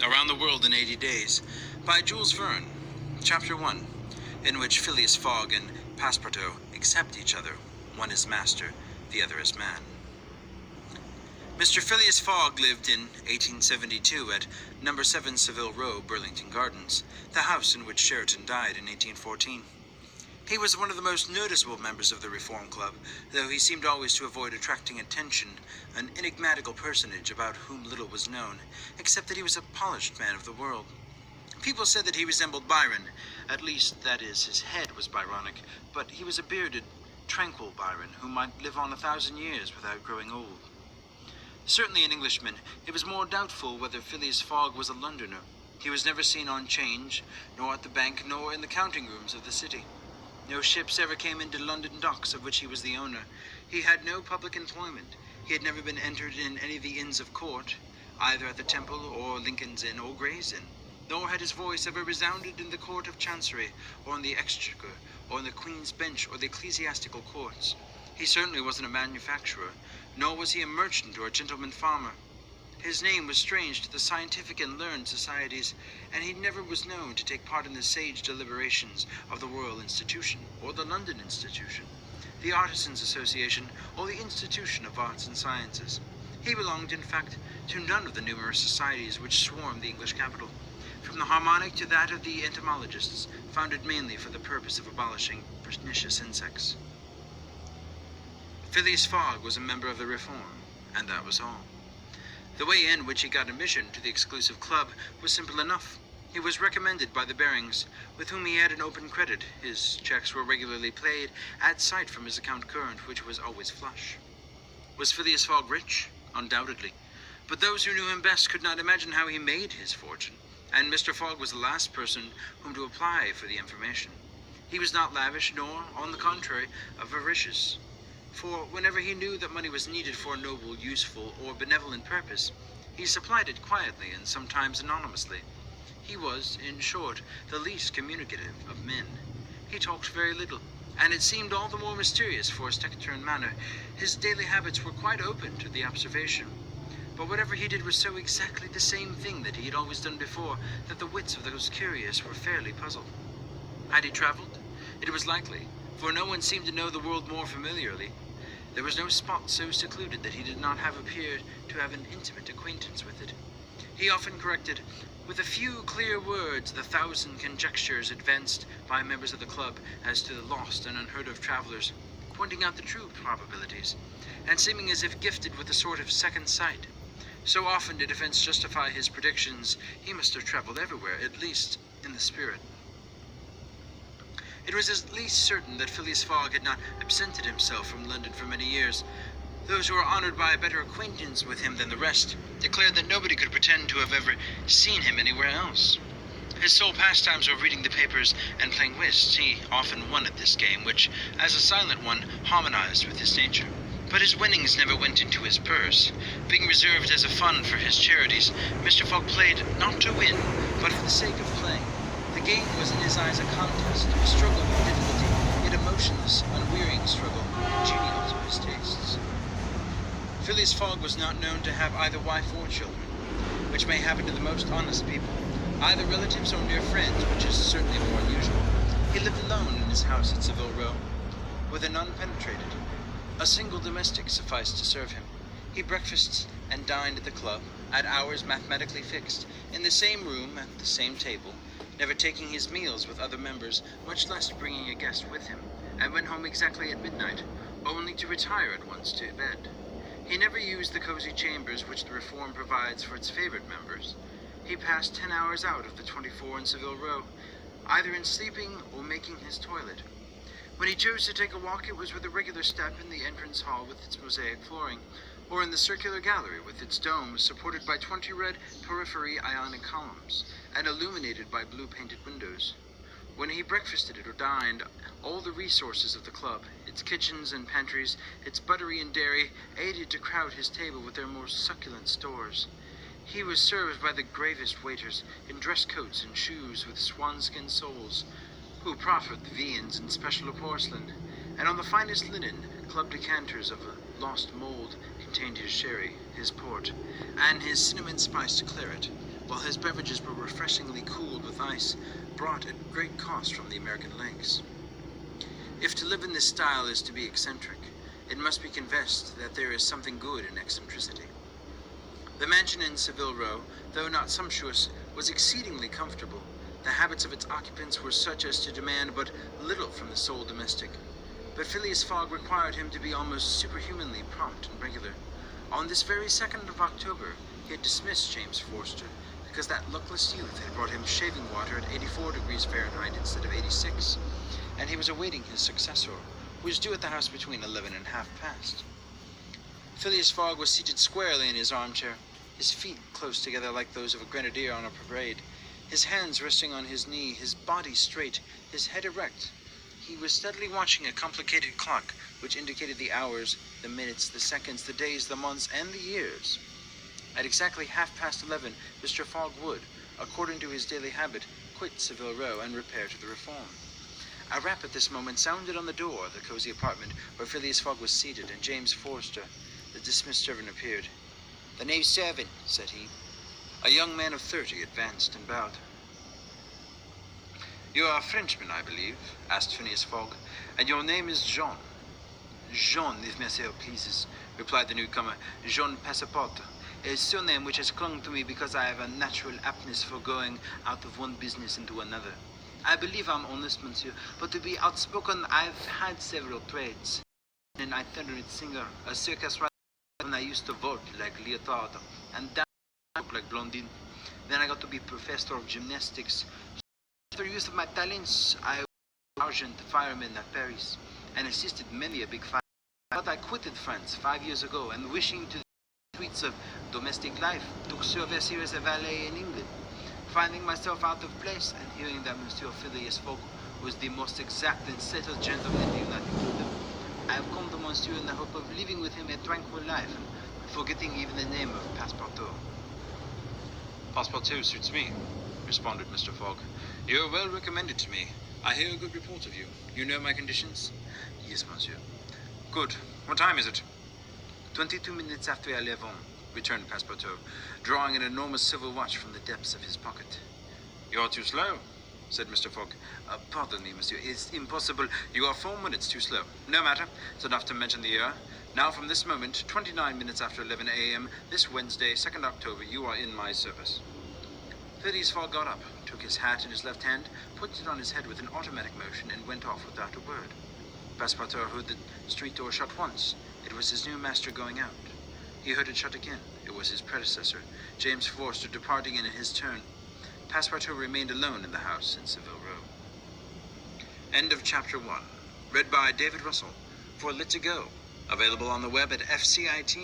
Around the World in 80 Days by Jules Verne, Chapter 1, in which Phileas Fogg and Passepartout accept each other. One is master, the other is man. Mr. Phileas Fogg lived in 1872 at No. 7 Savile Row, Burlington Gardens, the house in which Sheraton died in 1814. He was one of the most noticeable members of the Reform Club, though he seemed always to avoid attracting attention, an enigmatical personage about whom little was known, except that he was a polished man of the world. People said that he resembled Byron, at least, that is, his head was Byronic, but he was a bearded, tranquil Byron who might live on 1,000 years without growing old. Certainly an Englishman, it was more doubtful whether Phileas Fogg was a Londoner. He was never seen on 'Change, nor at the bank, nor in the counting rooms of the city. No ships ever came into London docks of which he was the owner. He had no public employment. He had never been entered in any of the Inns of Court, either at the Temple or Lincoln's Inn or Gray's Inn. Nor had his voice ever resounded in the Court of Chancery, or in the Exchequer, or in the Queen's Bench, or the ecclesiastical courts. He certainly wasn't a manufacturer, nor was he a merchant or a gentleman farmer. His name was strange to the scientific and learned societies, and he never was known to take part in the sage deliberations of the Royal Institution, or the London Institution, the Artisans' Association, or the Institution of Arts and Sciences. He belonged, in fact, to none of the numerous societies which swarmed the English capital, from the Harmonic to that of the entomologists, founded mainly for the purpose of abolishing pernicious insects. Phileas Fogg was a member of the Reform, and that was all. The way in which he got admission to the exclusive club was simple enough. He was recommended by the Barings, with whom he had an open credit. His checks were regularly paid at sight from his account current, which was always flush. Was Phileas Fogg rich? Undoubtedly. But those who knew him best could not imagine how he made his fortune, and Mr. Fogg was the last person whom to apply for the information. He was not lavish, nor, on the contrary, avaricious. For whenever he knew that money was needed for a noble, useful, or benevolent purpose, he supplied it quietly and sometimes anonymously. He was, in short, the least communicative of men. He talked very little, and it seemed all the more mysterious for his taciturn manner. His daily habits were quite open to the observation. But whatever he did was so exactly the same thing that he had always done before, that the wits of those curious were fairly puzzled. Had he traveled? It was likely, for no one seemed to know the world more familiarly. There was no spot so secluded that he did not have appeared to have an intimate acquaintance with it. He often corrected, with a few clear words, the 1,000 conjectures advanced by members of the club as to the lost and unheard-of travelers, pointing out the true probabilities, and seeming as if gifted with a sort of second sight. So often did events justify his predictions, he must have traveled everywhere, at least in the spirit. It was at least certain that Phileas Fogg had not absented himself from London for many years. Those who were honored by a better acquaintance with him than the rest declared that nobody could pretend to have ever seen him anywhere else. His sole pastimes were reading the papers and playing whist. He often won at this game, which, as a silent one, harmonized with his nature. But his winnings never went into his purse. Being reserved as a fund for his charities, Mr. Fogg played not to win, but for the sake of playing. The game was in his eyes a contest, a struggle with difficulty, yet a motionless, unwearying struggle, genial to his tastes. Phileas Fogg was not known to have either wife or children, which may happen to the most honest people, either relatives or near friends, which is certainly more unusual. He lived alone in his house at Savile Row, with an unpenetrated. A single domestic sufficed to serve him. He breakfasted and dined at the club, at hours mathematically fixed, in the same room, at the same table, never taking his meals with other members, much less bringing a guest with him, and went home exactly at midnight, only to retire at once to bed. He never used the cozy chambers which the Reform provides for its favorite members. He passed 10 hours out of the 24 in Savile Row, either in sleeping or making his toilet. When he chose to take a walk, it was with a regular step in the entrance hall with its mosaic flooring, or in the circular gallery with its domes supported by 20 red periphery Ionic columns, and illuminated by blue-painted windows. When he breakfasted or dined, all the resources of the club, its kitchens and pantries, its buttery and dairy, aided to crowd his table with their most succulent stores. He was served by the gravest waiters, in dress coats and shoes with swanskin soles, who proffered the viands in special porcelain, and on the finest linen, club decanters of a lost mold contained his sherry, his port, and his cinnamon-spiced claret, while his beverages were refreshingly cooled with ice, brought at great cost from the American lakes. If to live in this style is to be eccentric, it must be confessed that there is something good in eccentricity. The mansion in Savile Row, though not sumptuous, was exceedingly comfortable. The habits of its occupants were such as to demand but little from the sole domestic. But Phileas Fogg required him to be almost superhumanly prompt and regular. On this very 2nd of October, he had dismissed James Forster, because that luckless youth had brought him shaving water at 84 degrees Fahrenheit instead of 86, and he was awaiting his successor, who was due at the house between 11 and half past. Phileas Fogg was seated squarely in his armchair, his feet close together like those of a grenadier on a parade, his hands resting on his knee, his body straight, his head erect. He was steadily watching a complicated clock which indicated the hours, the minutes, the seconds, the days, the months, and the years. At exactly 11:30, Mr. Fogg would, according to his daily habit, quit Savile Row and repair to the Reform. A rap at this moment sounded on the door of the cozy apartment where Phileas Fogg was seated, and James Forster, the dismissed servant, appeared. "The new servant," said he. A young man of 30 advanced and bowed. "You are a Frenchman, I believe?" asked Phileas Fogg, "and your name is Jean." "Jean, if Monsieur pleases," replied the newcomer. "Jean Passepartout, a surname which has clung to me because I have a natural aptness for going out of one business into another. I believe I'm honest, monsieur, but to be outspoken, I've had several trades. An itinerant singer, a circus rider when I used to vault like Leotard, and dance like Blondine. Then I got to be professor of gymnastics. After use of my talents, I was sergeant fireman at Paris, and assisted many a big fire. But I quitted France 5 years ago, and wishing to the sweets of domestic life, took service here as a valet in England. Finding myself out of place, and hearing that Monsieur Phileas Fogg was the most exact and settled gentleman in the United Kingdom, I have come to Monsieur in the hope of living with him a tranquil life, and forgetting even the name of Passepartout." "Passepartout suits me," responded Mr. Fogg. "You are well recommended to me. I hear a good report of you. You know my conditions?" "Yes, monsieur." "Good. What time is it?" 22 minutes after 11, returned Passepartout, drawing an enormous silver watch from the depths of his pocket. "You're too slow," said Mr. Fogg. "Pardon me, monsieur. It's impossible. You are 4 minutes too slow. No matter. It's enough to mention the hour. Now, from this moment, 29 minutes after 11 a.m., this Wednesday, 2nd October, you are in my service." Phileas Fogg got up, took his hat in his left hand, put it on his head with an automatic motion, and went off without a word. Passepartout heard the street door shut once. It was his new master going out. He heard it shut again. It was his predecessor, James Forster, departing in his turn. Passepartout remained alone in the house in Savile Row. End of Chapter 1. Read by David Russell for Lit2Go. Available on the web at fcit.usf.edu.